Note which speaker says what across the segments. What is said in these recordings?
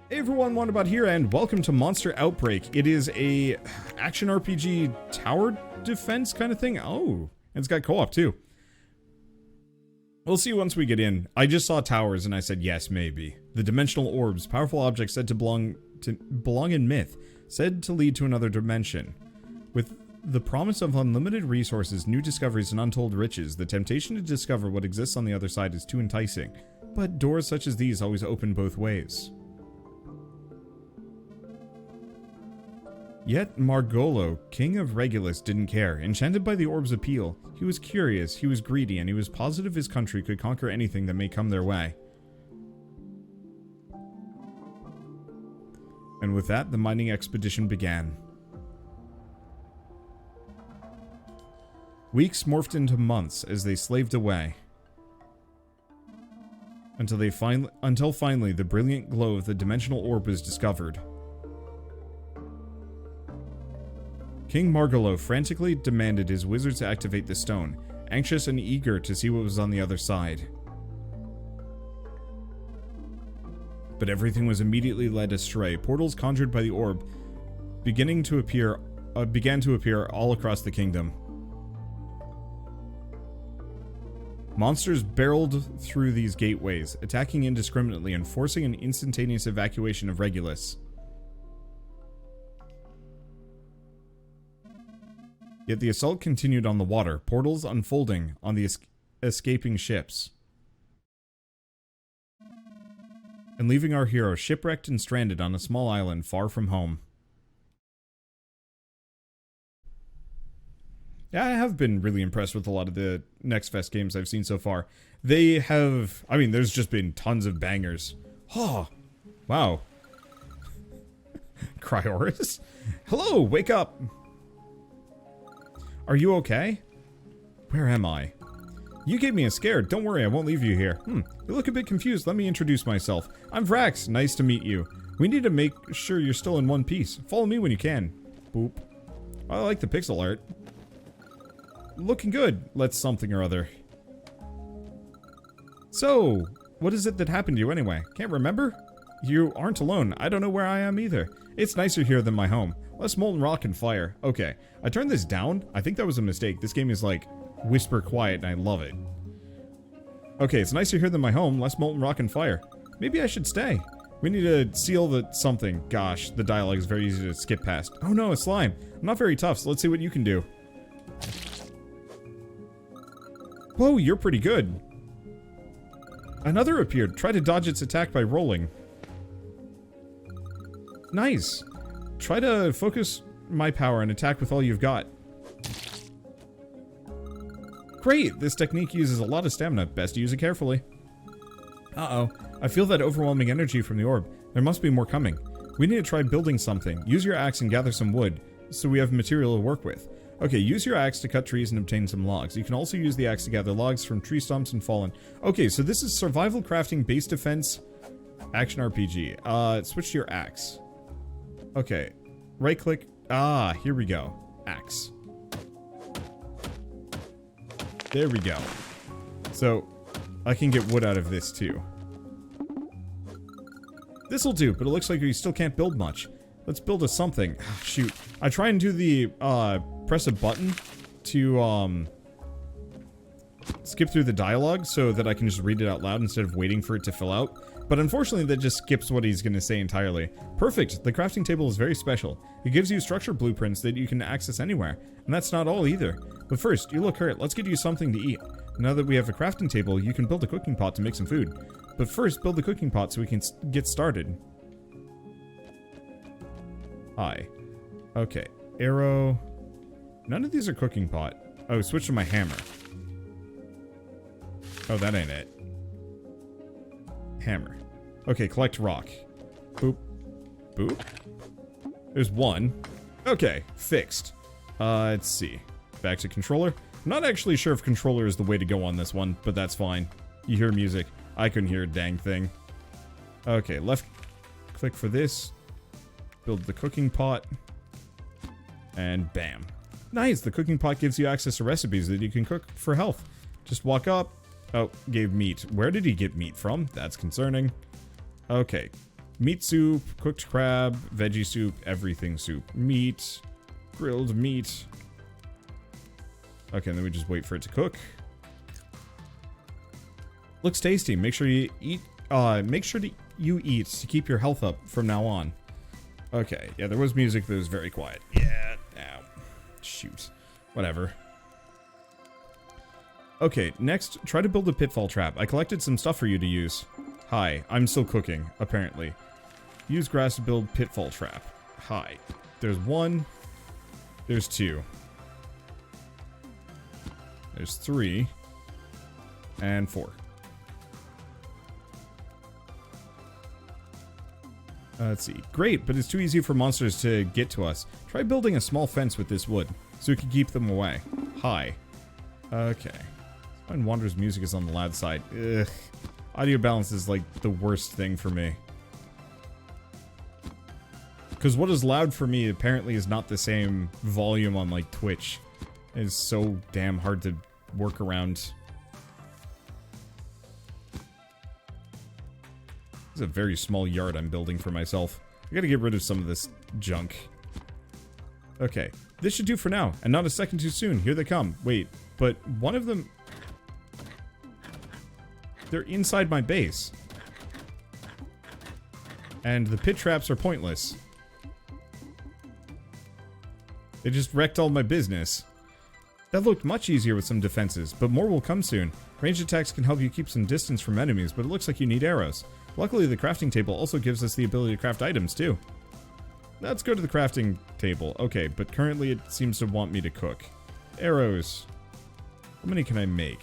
Speaker 1: Hey everyone, Wanderbot here, and welcome to Monster Outbreak. It is a action RPG tower defense kind of thing. Oh, and it's got co-op too. We'll see once we get in. I just saw towers and I said yes, maybe. The dimensional orbs, powerful objects said to belong in myth, said to lead to another dimension. With the promise of unlimited resources, new discoveries, and untold riches, the temptation to discover what exists on the other side is too enticing. But doors such as these always open both ways. Yet Margolo, king of Regulus, didn't care. Enchanted by the orb's appeal, he was curious, he was greedy, and he was positive his country could conquer anything that may come their way. And with that, the mining expedition began. Weeks morphed into months as they slaved away. Until finally the brilliant glow of the dimensional orb was discovered. King Margolo frantically demanded his wizards to activate the stone, anxious and eager to see what was on the other side. But everything was immediately led astray. Portals conjured by the orb began to appear all across the kingdom. Monsters barreled through these gateways, attacking indiscriminately and forcing an instantaneous evacuation of Regulus. Yet the assault continued on the water, portals unfolding on the escaping ships. And leaving our hero shipwrecked and stranded on a small island far from home. Yeah, I have been really impressed with a lot of the Next Fest games I've seen so far. They have, I mean, there's just been tons of bangers. Oh, wow. Cryoris? Hello, wake up! Are you okay? Where am I? You gave me a scare. Don't worry, I won't leave you here. You look a bit confused. Let me introduce myself. I'm Vrax. Nice to meet you. We need to make sure you're still in one piece. Follow me when you can. Boop. I like the pixel art. Looking good. Let's something or other. So, what is it that happened to you anyway? Can't remember? You aren't alone. I don't know where I am either. It's nicer here than my home. Less molten rock and fire. Okay, I turned this down. I think that was a mistake. This game is like whisper quiet and I love it. Okay, it's nicer here than my home. Less molten rock and fire. Maybe I should stay. We need to seal the something. Gosh, the dialogue is very easy to skip past. Oh no, a slime. I'm not very tough, so let's see what you can do. Whoa, you're pretty good. Another appeared. Try to dodge its attack by rolling. Nice. Try to focus my power and attack with all you've got. Great! This technique uses a lot of stamina. Best to use it carefully. Uh-oh. I feel that overwhelming energy from the orb. There must be more coming. We need to try building something. Use your axe and gather some wood, so we have material to work with. Okay, use your axe to cut trees and obtain some logs. You can also use the axe to gather logs from tree stumps and fallen. Okay, so this is survival crafting, base defense, action RPG. Switch to your axe. Okay, right click. Ah, here we go. Axe. There we go. So, I can get wood out of this too. This'll do, but it looks like we still can't build much. Let's build a something. Shoot. I try and do the, press a button to, skip through the dialogue so that I can just read it out loud instead of waiting for it to fill out. But unfortunately, that just skips what he's going to say entirely. Perfect! The crafting table is very special. It gives you structure blueprints that you can access anywhere. And that's not all either. But first, you look hurt. Let's get you something to eat. Now that we have a crafting table, you can build a cooking pot to make some food. But first, build the cooking pot so we can get started. Hi. Okay. Arrow. None of these are cooking pot. Oh, switch to my hammer. Oh, that ain't it. Hammer. Okay, collect rock. Boop. Boop. There's one. Okay, fixed. Let's see. Back to controller. I'm not actually sure if controller is the way to go on this one, but that's fine. You hear music. I couldn't hear a dang thing. Okay, left click for this. Build the cooking pot. And bam. Nice! The cooking pot gives you access to recipes that you can cook for health. Just walk up. Oh, gave meat. Where did he get meat from? That's concerning. Okay. Meat soup, cooked crab, veggie soup, everything soup. Meat, grilled meat. Okay, and then we just wait for it to cook. Looks tasty. Make sure you eat. Make sure you eat to keep your health up from now on. Okay, yeah, there was music that was very quiet. Yeah, ow. Shoot. Whatever. Okay, next, try to build a pitfall trap. I collected some stuff for you to use. Hi, I'm still cooking, apparently. Use grass to build pitfall trap. Hi. There's 1. There's 2. There's 3. And 4. Let's see. Great, but it's too easy for monsters to get to us. Try building a small fence with this wood, so we can keep them away. Hi. Okay. And Wander's music is on the loud side. Ugh. Audio balance is like the worst thing for me. Because what is loud for me apparently is not the same volume on like Twitch. It's so damn hard to work around. It's a very small yard I'm building for myself. I gotta get rid of some of this junk. Okay, this should do for now, and not a second too soon. Here they come. Wait, but one of them... They're inside my base. And the pit traps are pointless. They just wrecked all my business. That looked much easier with some defenses, but more will come soon. Ranged attacks can help you keep some distance from enemies, but it looks like you need arrows. Luckily, the crafting table also gives us the ability to craft items, too. Let's go to the crafting table. Okay, but currently it seems to want me to cook. Arrows. How many can I make?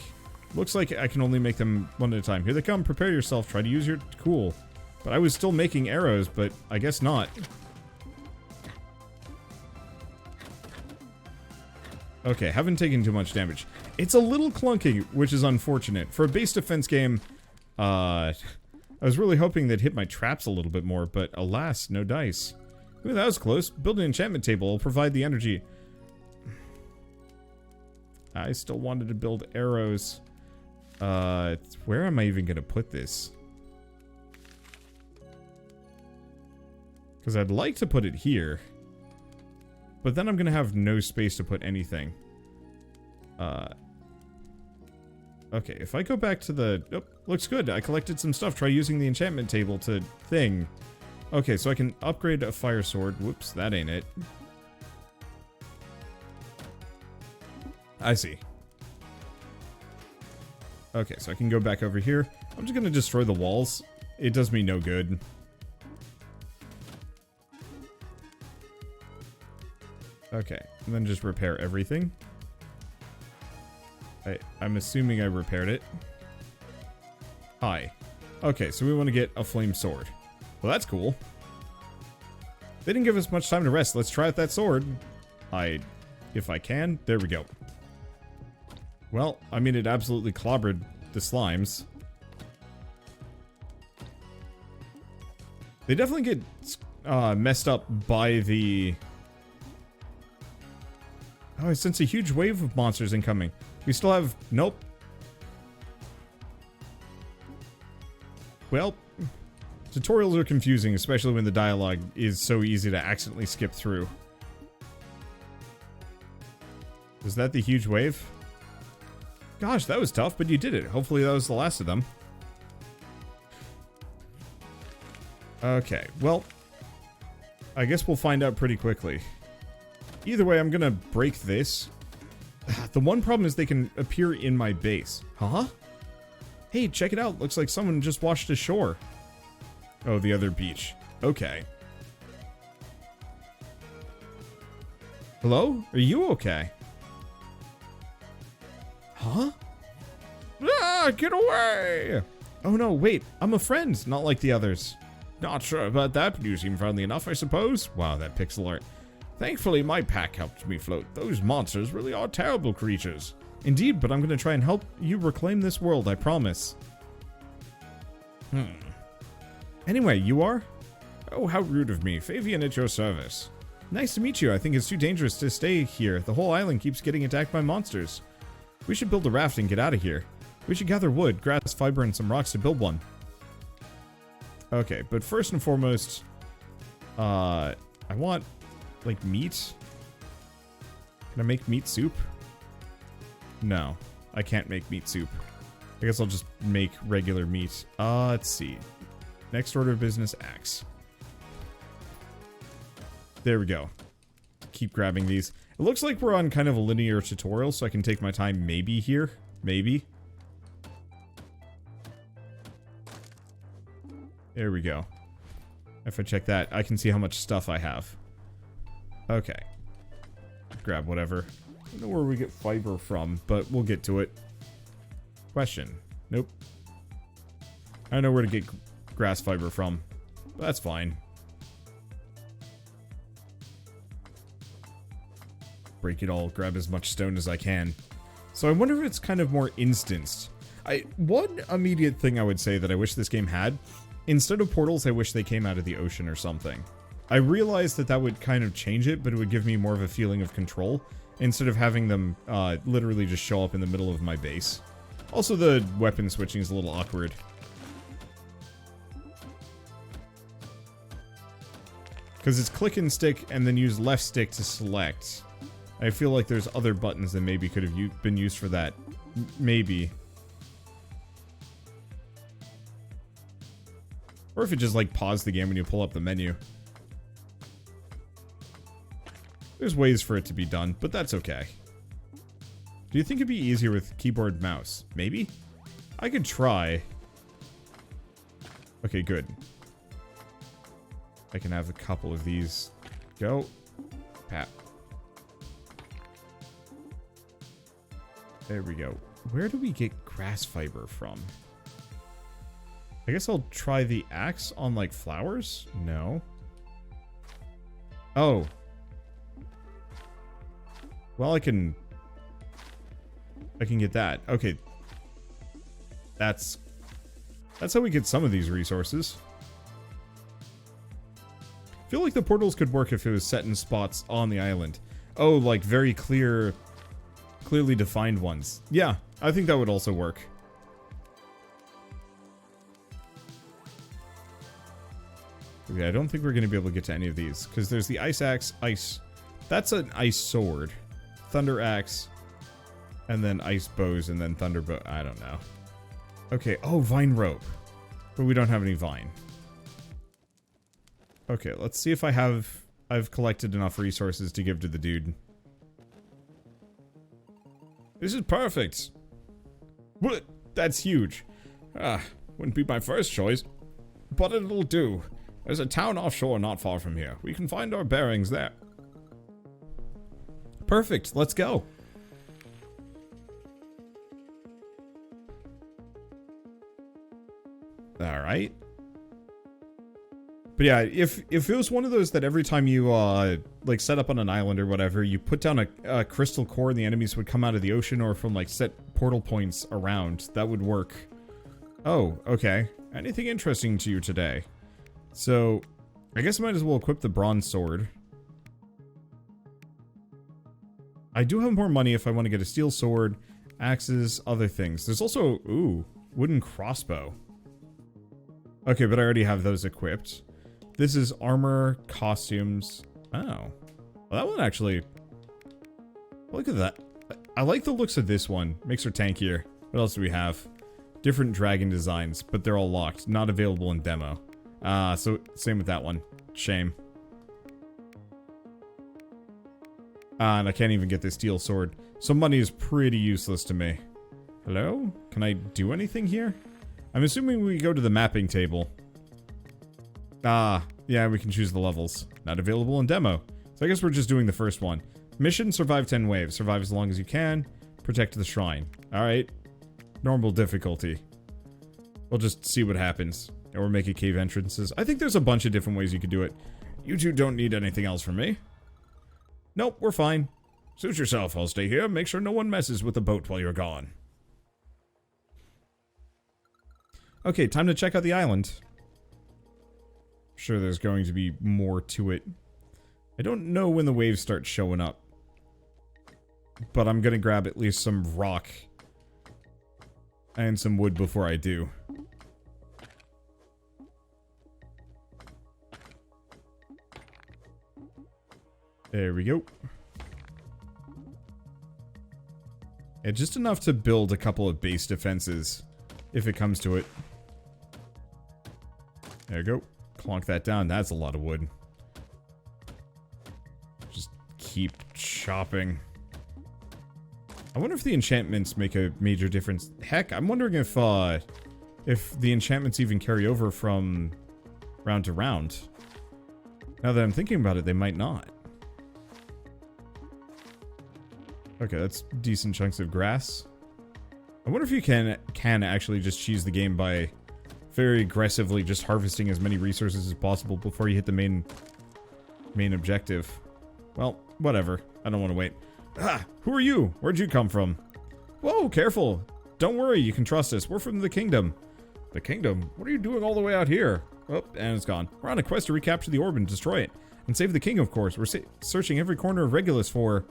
Speaker 1: Looks like I can only make them one at a time. Here they come. Prepare yourself. Try to use your... Cool. But I was still making arrows, but I guess not. Okay, haven't taken too much damage. It's a little clunky, which is unfortunate. For a base defense game, I was really hoping they'd hit my traps a little bit more, but alas, no dice. Ooh, that was close. Build an enchantment table. Will provide the energy. I still wanted to build arrows. Where am I even gonna put this? Because I'd like to put it here. But then I'm gonna have no space to put anything. Okay, if I go back to the... Oh, looks good. I collected some stuff. Try using the enchantment table to thing. Okay, so I can upgrade a fire sword. Whoops, that ain't it. I see. Okay, so I can go back over here. I'm just gonna destroy the walls. It does me no good. Okay, and then just repair everything. I'm assuming I repaired it. Hi. Okay, so we want to get a flame sword. Well, that's cool. They didn't give us much time to rest. Let's try out that sword. If I can. There we go. Well, I mean, it absolutely clobbered the slimes. They definitely get messed up by the... Oh, I sense a huge wave of monsters incoming. We still have... Nope. Well, tutorials are confusing, especially when the dialogue is so easy to accidentally skip through. Was that the huge wave? Gosh, that was tough, but you did it. Hopefully that was the last of them. Okay, well, I guess we'll find out pretty quickly. Either way, I'm gonna break this. The one problem is they can appear in my base. Huh? Hey, check it out. Looks like someone just washed ashore. Oh, the other beach. Okay. Hello? Are you okay? Huh? Ah, get away! Oh no, wait. I'm a friend, not like the others. Not sure about that, but you seem friendly enough, I suppose. Wow, that pixel art. Thankfully, my pack helped me float. Those monsters really are terrible creatures. Indeed, but I'm going to try and help you reclaim this world, I promise. Anyway, you are? Oh, how rude of me. Fabian at your service. Nice to meet you. I think it's too dangerous to stay here. The whole island keeps getting attacked by monsters. We should build a raft and get out of here. We should gather wood, grass, fiber, and some rocks to build one. Okay, but first and foremost, I want, like, meat. Can I make meat soup? No, I can't make meat soup. I guess I'll just make regular meat. Let's see. Next order of business, axe. There we go. Keep grabbing these. It looks like we're on kind of a linear tutorial, so I can take my time maybe here. Maybe. There we go. If I check that, I can see how much stuff I have. Okay. Grab whatever. I don't know where we get fiber from, but we'll get to it. Question. Nope. I don't know where to get grass fiber from. But that's fine. Break it all, grab as much stone as I can. So I wonder if it's kind of more instanced. One immediate thing I would say that I wish this game had, instead of portals, I wish they came out of the ocean or something. I realized that that would kind of change it, but it would give me more of a feeling of control, instead of having them literally just show up in the middle of my base. Also, the weapon switching is a little awkward. Because it's click and stick, and then use left stick to select. I feel like there's other buttons that maybe could have been used for that. Maybe. Or if it just, like, paused the game when you pull up the menu. There's ways for it to be done, but that's okay. Do you think it'd be easier with keyboard mouse? Maybe? I could try. Okay, good. I can have a couple of these. Go. Pat. There we go. Where do we get grass fiber from? I guess I'll try the axe on, like, flowers? No. Oh. Well, I can get that. Okay. That's how we get some of these resources. I feel like the portals could work if it was set in spots on the island. Oh, like very clearly defined ones. Yeah, I think that would also work. Okay, I don't think we're going to be able to get to any of these, because there's the ice axe, ice. That's an ice sword. Thunder axe, and then ice bows, and then thunder bow. I don't know. Okay, oh, vine rope. But we don't have any vine. Okay, let's see if I've collected enough resources to give to the dude. This is perfect. What? That's huge. Wouldn't be my first choice, but it'll do. There's a town offshore not far from here. We can find our bearings there. Perfect. Let's go. All right. But yeah, if it was one of those that every time you like set up on an island or whatever, you put down a crystal core and the enemies would come out of the ocean or from like set portal points around, that would work. Oh, okay. Anything interesting to you today? So, I guess I might as well equip the bronze sword. I do have more money if I want to get a steel sword, axes, other things. There's also, ooh, wooden crossbow. Okay, but I already have those equipped. This is armor, costumes. Oh. Well, that one actually... Look at that. I like the looks of this one. Makes her tankier. What else do we have? Different dragon designs, but they're all locked. Not available in demo. So same with that one. Shame. And I can't even get this steel sword. So money is pretty useless to me. Hello? Can I do anything here? I'm assuming we go to the mapping table. Yeah, we can choose the levels. Not available in demo. So I guess we're just doing the first one. Mission, survive 10 waves. Survive as long as you can. Protect the shrine. Alright. Normal difficulty. We'll just see what happens. Or make a cave entrances. I think there's a bunch of different ways you could do it. You two don't need anything else from me. Nope, we're fine. Suit yourself, I'll stay here. Make sure no one messes with the boat while you're gone. Okay, time to check out the island. I'm sure there's going to be more to it. I don't know when the waves start showing up. But I'm gonna grab at least some rock. And some wood before I do. There we go. Yeah, just enough to build a couple of base defenses, if it comes to it. There you go. Clonk that down. That's a lot of wood. Just keep chopping. I wonder if the enchantments make a major difference. Heck, I'm wondering if the enchantments even carry over from round to round. Now that I'm thinking about it, they might not. Okay, that's decent chunks of grass. I wonder if you can actually just cheese the game by very aggressively just harvesting as many resources as possible before you hit the main objective. Well, whatever. I don't want to wait. Ah, who are you? Where'd you come from? Whoa, careful. Don't worry, you can trust us. We're from the kingdom. The kingdom? What are you doing all the way out here? Oh, and it's gone. We're on a quest to recapture the orb and destroy it. And save the king, of course. We're searching every corner of Regulus for...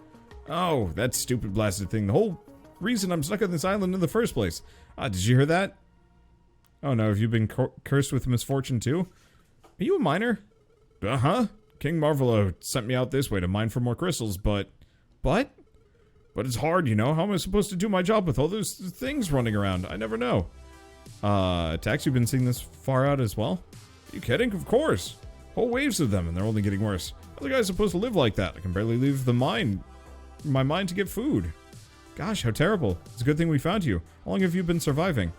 Speaker 1: Oh, that stupid blasted thing. The whole reason I'm stuck on this island in the first place. Did you hear that? Oh no, have you been cursed with misfortune too? Are you a miner? Uh-huh. King Marvelo sent me out this way to mine for more crystals, but it's hard, you know? How am I supposed to do my job with all those things running around? I never know. Tax, you've been seeing this far out as well? Are you kidding? Of course. Whole waves of them, and they're only getting worse. How are the guys supposed to live like that? I can barely leave my mine to get food. Gosh, how terrible. It's a good thing we found you. How long have you been surviving?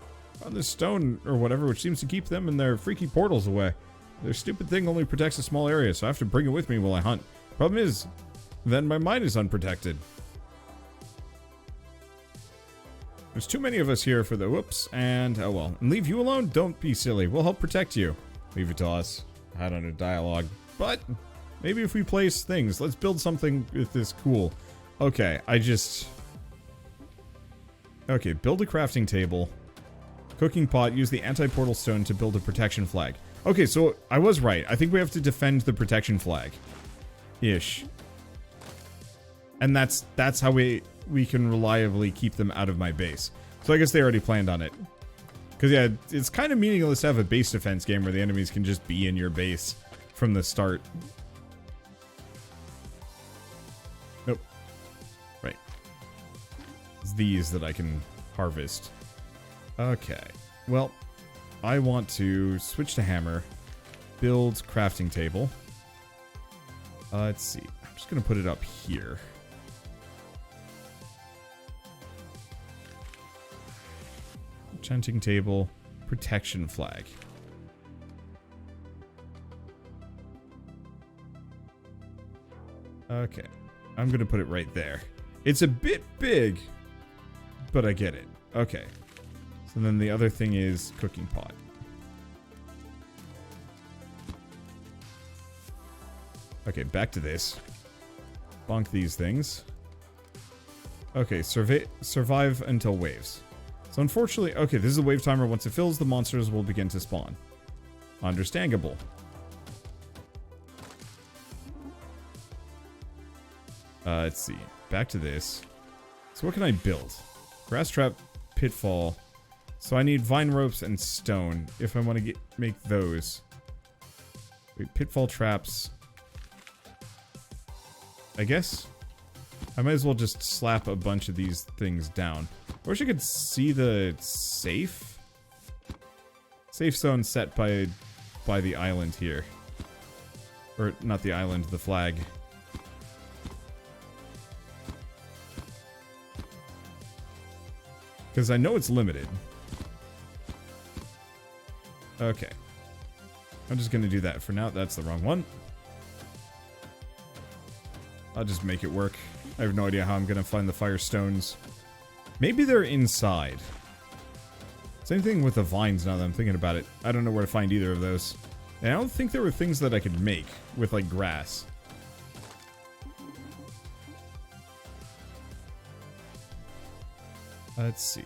Speaker 1: On this stone or whatever, which seems to keep them and their freaky portals away. Their stupid thing only protects a small area, so I have to bring it with me while I hunt. Problem is, then my mine is unprotected. There's too many of us here for the whoops, and oh well. And leave you alone? Don't be silly. We'll help protect you. Leave it to us. I don't know, dialogue. But maybe if we place things, let's build something with this cool. Okay, okay, build a crafting table. Cooking pot, use the anti-portal stone to build a protection flag. Okay, so I was right. I think we have to defend the protection flag. Ish. And that's how we can reliably keep them out of my base. So I guess they already planned on it. Because yeah, it's kind of meaningless to have a base defense game where the enemies can just be in your base from the start. Nope. Right. It's these that I can harvest. Okay. Well, I want to switch to hammer, build crafting table. Let's see. I'm just going to put it up here. Enchanting table, protection flag. Okay. I'm going to put it right there. It's a bit big, but I get it. Okay. So then the other thing is cooking pot. Okay, back to this. Bonk these things. Okay, survive until waves. So unfortunately, okay, this is a wave timer. Once it fills, the monsters will begin to spawn. Understandable. Let's see. Back to this. So what can I build? Grass trap, pitfall. So I need vine ropes and stone if I want to make those. Wait, pitfall traps. I guess I might as well just slap a bunch of these things down. I wish I could see the safe zone set by the island here. Or not the island, the flag. Because I know it's limited. Okay. I'm just gonna do that for now. That's the wrong one. I'll just make it work. I have no idea how I'm gonna find the fire stones. Maybe they're inside. Same thing with the vines now that I'm thinking about it. I don't know where to find either of those. And I don't think there were things that I could make with, like, grass. Let's see.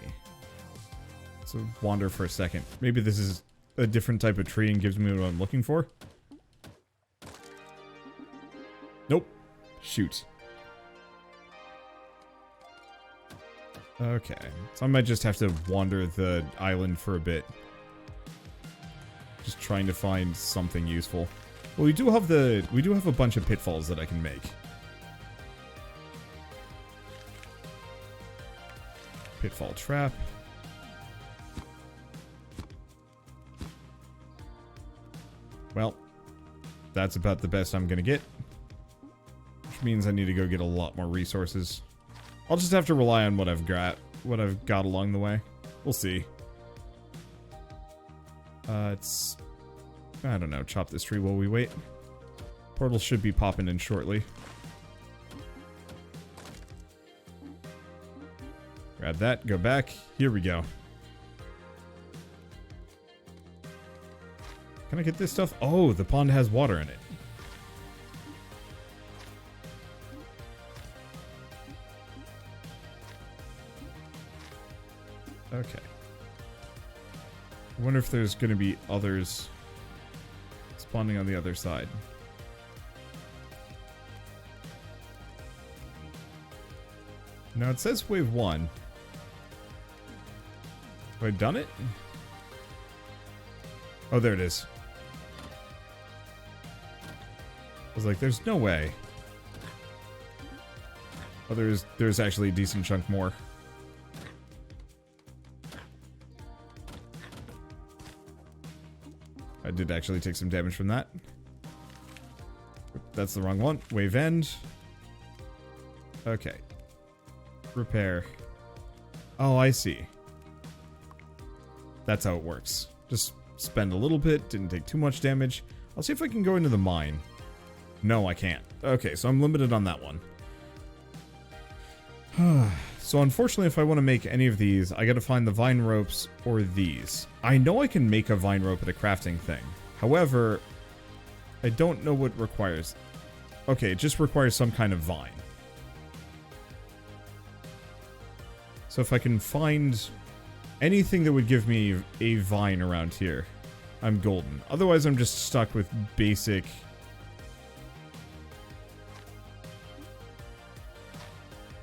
Speaker 1: So wander for a second. Maybe this is a different type of tree and gives me what I'm looking for. Nope. Shoot. Okay, so I might just have to wander the island for a bit. Just trying to find something useful. Well, we do have a bunch of pitfalls that I can make. Pitfall trap. Well, that's about the best I'm gonna get. Which means I need to go get a lot more resources. I'll just have to rely on what I've got along the way. We'll see. It's... I don't know, chop this tree while we wait. Portal should be popping in shortly. Grab that, go back. Here we go. Can I get this stuff? Oh, the pond has water in it. Okay. I wonder if there's going to be others spawning on the other side. Now it says wave 1. Have I done it? Oh, there it is. I was like, there's no way. Oh, there's actually a decent chunk more. I did actually take some damage from that. That's the wrong one. Wave end. Okay. Repair. Oh, I see. That's how it works. Just spend a little bit, didn't take too much damage. I'll see if I can go into the mine. No, I can't. Okay, so I'm limited on that one. So unfortunately, if I want to make any of these, I gotta find the vine ropes or these. I know I can make a vine rope at a crafting thing. However, I don't know what requires. Okay, it just requires some kind of vine. So if I can find anything that would give me a vine around here, I'm golden. Otherwise, I'm just stuck with basic...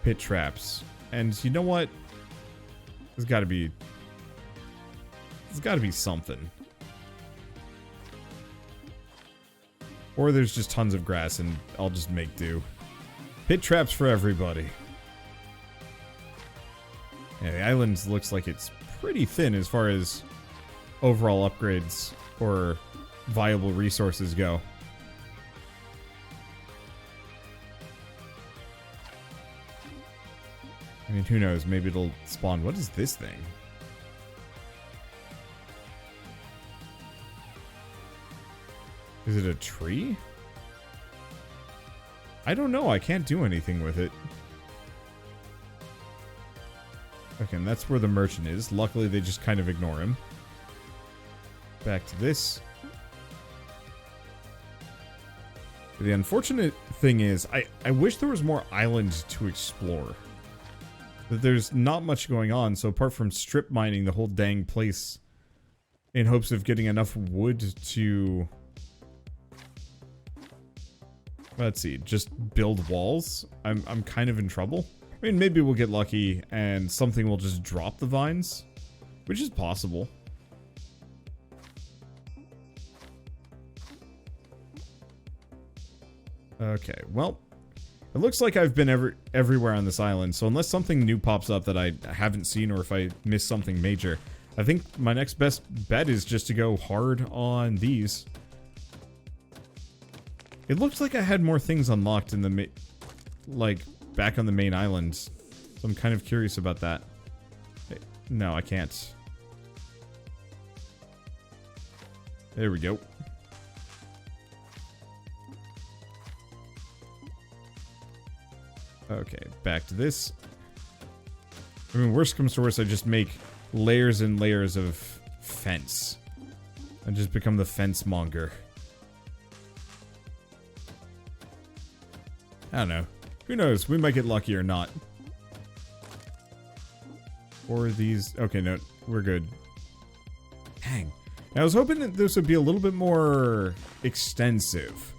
Speaker 1: pit traps. And you know what? There's gotta be something. Or there's just tons of grass and I'll just make do. Pit traps for everybody. Yeah, the island looks like it's pretty thin as far as overall upgrades or viable resources go. I mean, who knows? Maybe it'll spawn. What is this thing? Is it a tree? I don't know. I can't do anything with it. Okay, and that's where the merchant is. Luckily, they just kind of ignore him. Back to this. The unfortunate thing is, I wish there was more islands to explore. But there's not much going on, so apart from strip mining the whole dang place in hopes of getting enough wood to... let's see, just build walls, I'm kind of in trouble. I mean, maybe we'll get lucky and something will just drop the vines, which is possible. Okay, well, it looks like I've been everywhere on this island, so unless something new pops up that I haven't seen or if I miss something major, I think my next best bet is just to go hard on these. It looks like I had more things unlocked in the like back on the main island, so I'm kind of curious about that. No, I can't. There we go. Okay, back to this. I mean, worst comes to worst, I just make layers and layers of fence. And just become the fence monger. I don't know. Who knows? We might get lucky or not. Or these... okay, no. We're good. Dang. I was hoping that this would be a little bit more extensive.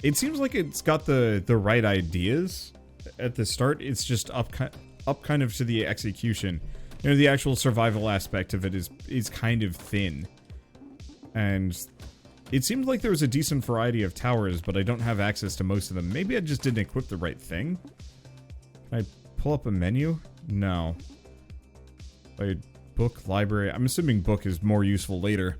Speaker 1: It seems like it's got the right ideas at the start. It's just up kind of to the execution. You know, the actual survival aspect of it is kind of thin. And it seemed like there was a decent variety of towers, but I don't have access to most of them. Maybe I just didn't equip the right thing? Can I pull up a menu? No. Like, book, library. I'm assuming book is more useful later.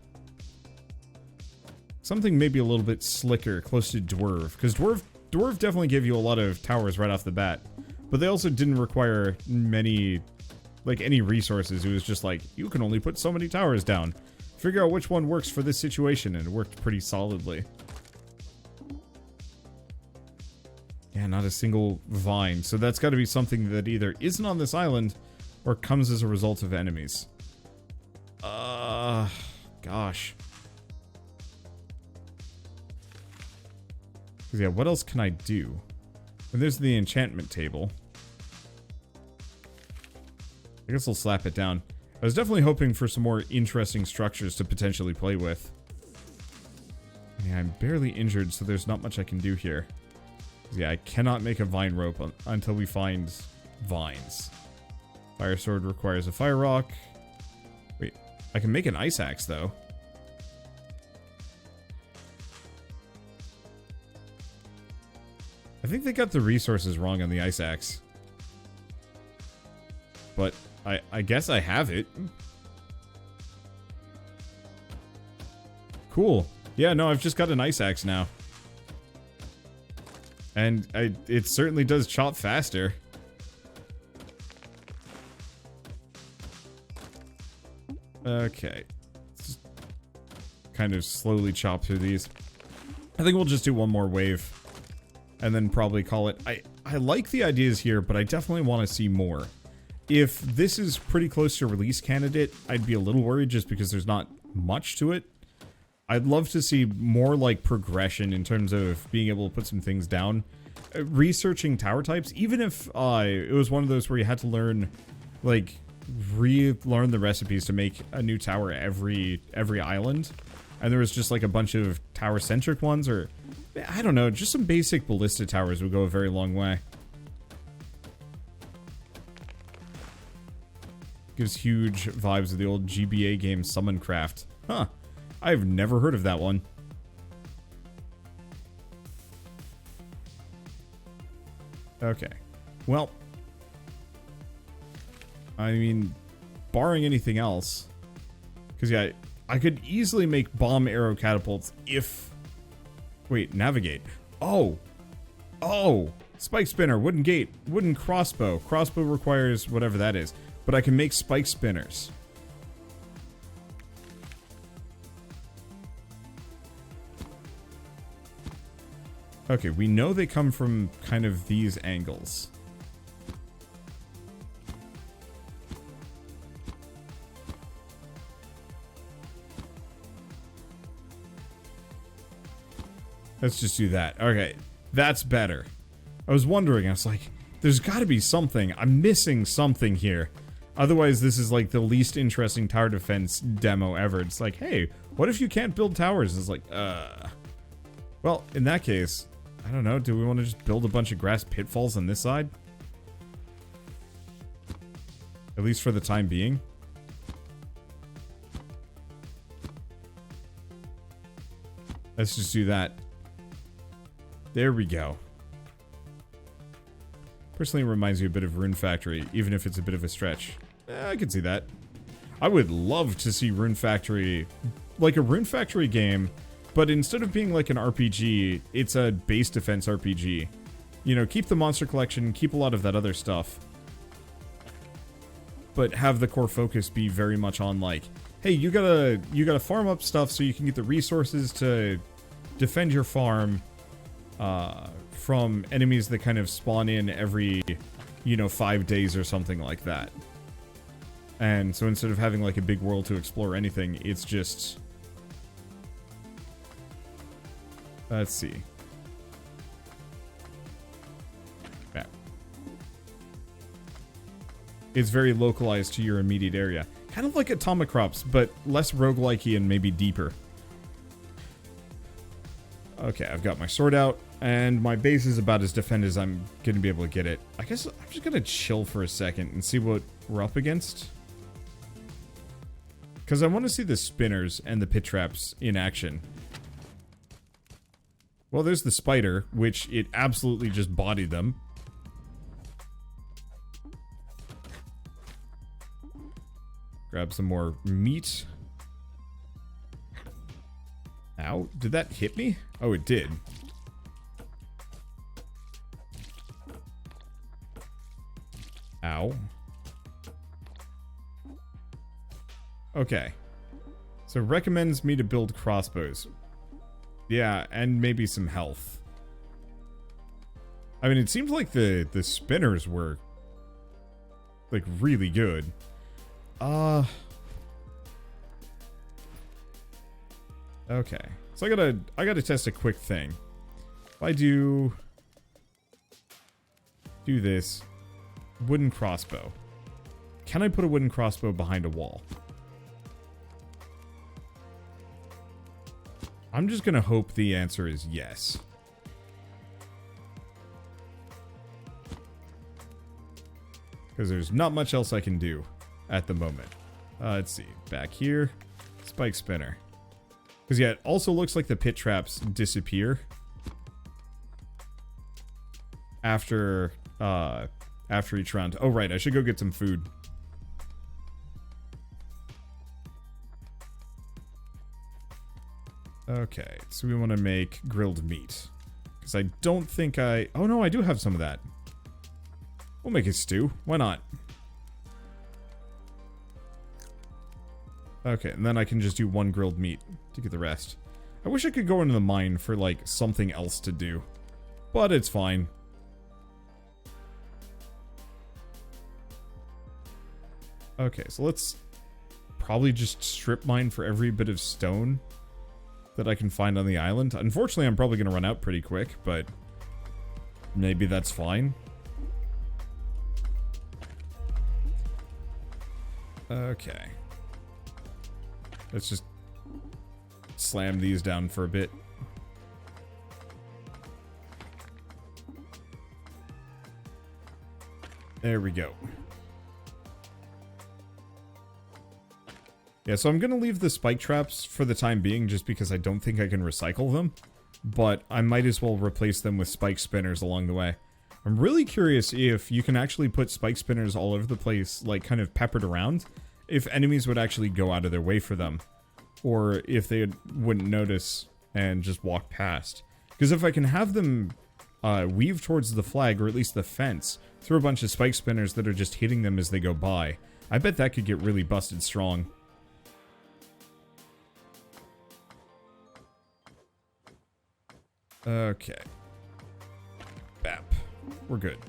Speaker 1: Something maybe a little bit slicker, close to dwarf. Because dwarf definitely gave you a lot of towers right off the bat. But they also didn't require many, like, any resources. It was just like, you can only put so many towers down. Figure out which one works for this situation, and it worked pretty solidly. Yeah, not a single vine. So that's got to be something that either isn't on this island or comes as a result of enemies. Gosh. Because, yeah, what else can I do? And there's the enchantment table. I guess I'll slap it down. I was definitely hoping for some more interesting structures to potentially play with. Yeah, I'm barely injured, so there's not much I can do here. Yeah, I cannot make a vine rope until we find vines. Fire sword requires a fire rock. Wait, I can make an ice axe, though. I think they got the resources wrong on the ice axe. But I guess I have it. Cool. Yeah, no, I've just got an ice axe now. And it certainly does chop faster. Okay. Just kind of slowly chop through these. I think we'll just do one more wave. And then probably call it. I like the ideas here, but I definitely want to see more. If this is pretty close to release candidate, I'd be a little worried just because there's not much to it. I'd love to see more like progression in terms of being able to put some things down. Researching tower types, even if it was one of those where you had to learn, like, relearn the recipes to make a new tower every island. And there was just like a bunch of tower-centric ones, or I don't know, just some basic ballista towers would go a very long way. Gives huge vibes of the old GBA game Summoncraft. Huh. I've never heard of that one. Okay. Well, I mean, barring anything else, because yeah, I could easily make bomb arrow catapults if... Wait, navigate. Oh! Spike spinner, wooden gate, wooden crossbow. Crossbow requires whatever that is. But I can make spike spinners. Okay, we know they come from kind of these angles. Let's just do that. Okay, that's better. I was wondering, I was like, there's gotta be something. I'm missing something here. Otherwise, this is like the least interesting tower defense demo ever. It's like, hey, what if you can't build towers? It's like, Well, in that case, I don't know. Do we want to just build a bunch of grass pitfalls on this side? At least for the time being. Let's just do that. There we go. Personally, it reminds me a bit of Rune Factory, even if it's a bit of a stretch. I can see that. I would love to see Rune Factory, like a Rune Factory game, but instead of being like an RPG, it's a base defense RPG. You know, keep the monster collection, keep a lot of that other stuff, but have the core focus be very much on like, hey, you gotta farm up stuff so you can get the resources to defend your farm from enemies that kind of spawn in every, you know, 5 days or something like that. And so instead of having like a big world to explore anything, it's just... Let's see. Yeah. It's very localized to your immediate area. Kind of like Atomic Crops, but less roguelike-y and maybe deeper. Okay, I've got my sword out, and my base is about as defended as I'm going to be able to get it. I guess I'm just going to chill for a second and see what we're up against. Because I want to see the spinners and the pit traps in action. Well, there's the spider, which it absolutely just bodied them. grab some more meat. Ow, did that hit me? Oh, it did. Ow. Okay. So recommends me to build crossbows. Yeah, and maybe some health. I mean, it seems like the spinners were like really good. Okay. So I gotta test a quick thing. If I do this wooden crossbow, can I put a wooden crossbow behind a wall? I'm just gonna hope the answer is yes. Because there's not much else I can do at the moment. Let's see. Back here. Spike spinner. Because yeah, it also looks like the pit traps disappear after each round. Oh right, I should go get some food. Okay, so we want to make grilled meat. Because I don't think oh no, I do have some of that. We'll make a stew. Why not? Okay, and then I can just do one grilled meat to get the rest. I wish I could go into the mine for, like, something else to do. But it's fine. Okay, so let's probably just strip mine for every bit of stone that I can find on the island. Unfortunately, I'm probably going to run out pretty quick, but maybe that's fine. Okay. Let's just slam these down for a bit. There we go. Yeah, so I'm gonna leave the spike traps for the time being just because I don't think I can recycle them. But I might as well replace them with spike spinners along the way. I'm really curious if you can actually put spike spinners all over the place, like kind of peppered around, if enemies would actually go out of their way for them. Or if they wouldn't notice and just walk past. Because if I can have them weave towards the flag, or at least the fence, through a bunch of spike spinners that are just hitting them as they go by, I bet that could get really busted strong. Okay. Bap. We're good.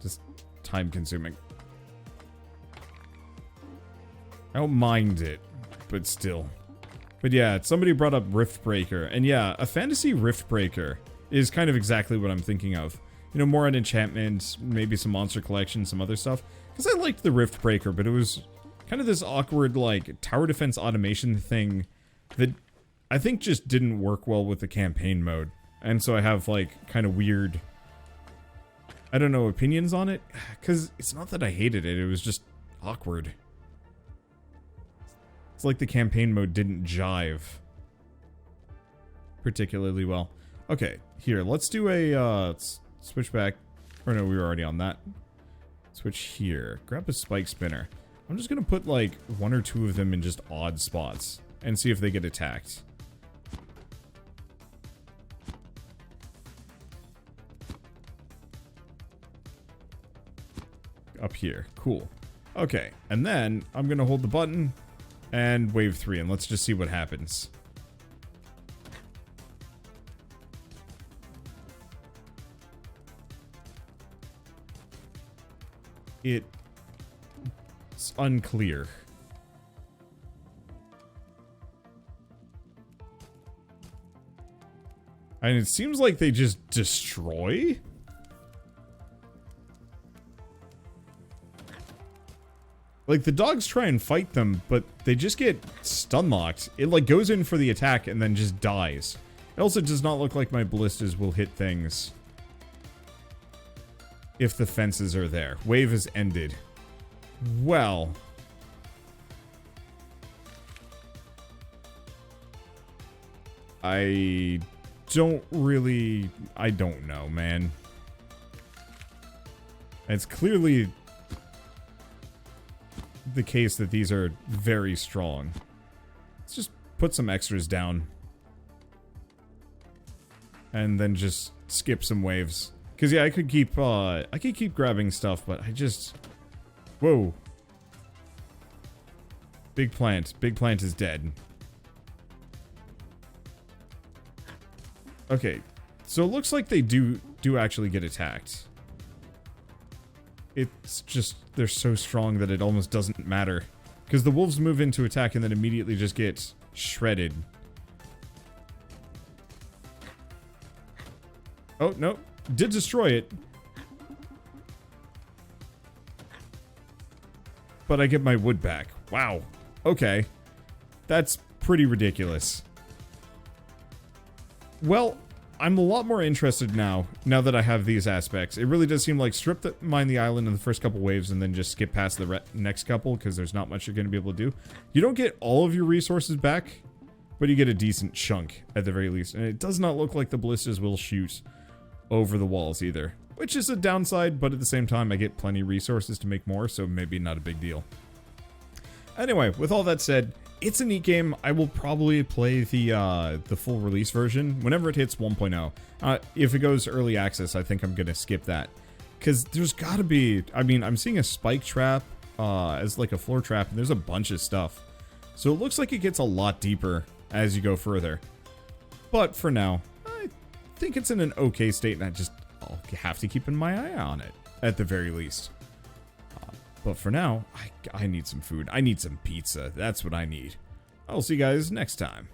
Speaker 1: Just time consuming. I don't mind it, but still. But yeah, somebody brought up Riftbreaker, and yeah, a fantasy Riftbreaker is kind of exactly what I'm thinking of. You know, more on enchantments, maybe some monster collection, some other stuff. Because I liked the Riftbreaker, but it was kind of this awkward, like, tower defense automation thing that I think just didn't work well with the campaign mode. And so I have, like, kind of weird, I don't know, opinions on it. Because it's not that I hated it, it was just awkward. It's like the campaign mode didn't jive particularly well. Okay, here, let's do a, let's switch back. Or no, we were already on that. Switch here. Grab a spike spinner. I'm just gonna put, like, one or two of them in just odd spots and see if they get attacked. Up here. Cool. Okay, and then I'm gonna hold the button and wave 3, and let's just see what happens. It's unclear. And it seems like they just destroy? Like, the dogs try and fight them, but they just get stun-locked. It, like, goes in for the attack and then just dies. It also does not look like my ballistas will hit things if the fences are there. Wave is ended. Well. I don't know, man. It's clearly the case that these are very strong. Let's just put some extras down. And then just skip some waves. Because, yeah, I could keep grabbing stuff, but I just... Whoa. Big plant. Big plant is dead. Okay. So it looks like they do actually get attacked. It's just, they're so strong that it almost doesn't matter. Because the wolves move into attack and then immediately just get shredded. Oh, no. Did destroy it. But I get my wood back. Wow. Okay. That's pretty ridiculous. Well, I'm a lot more interested now that I have these aspects. It really does seem like mine the island in the first couple waves and then just skip past the next couple because there's not much you're going to be able to do. You don't get all of your resources back, but you get a decent chunk at the very least. And it does not look like the ballistas will shoot over the walls either, which is a downside, but at the same time I get plenty of resources to make more, so maybe not a big deal. Anyway, with all that said, it's a neat game. I will probably play the full release version whenever it hits 1.0. If it goes early access, I think I'm gonna skip that. Because there's gotta be... I mean, I'm seeing a spike trap as like a floor trap, and there's a bunch of stuff. So it looks like it gets a lot deeper as you go further. But for now, I think it's in an okay state, and I'll have to keep my eye on it, at the very least. But for now, I need some food. I need some pizza. That's what I need. I'll see you guys next time.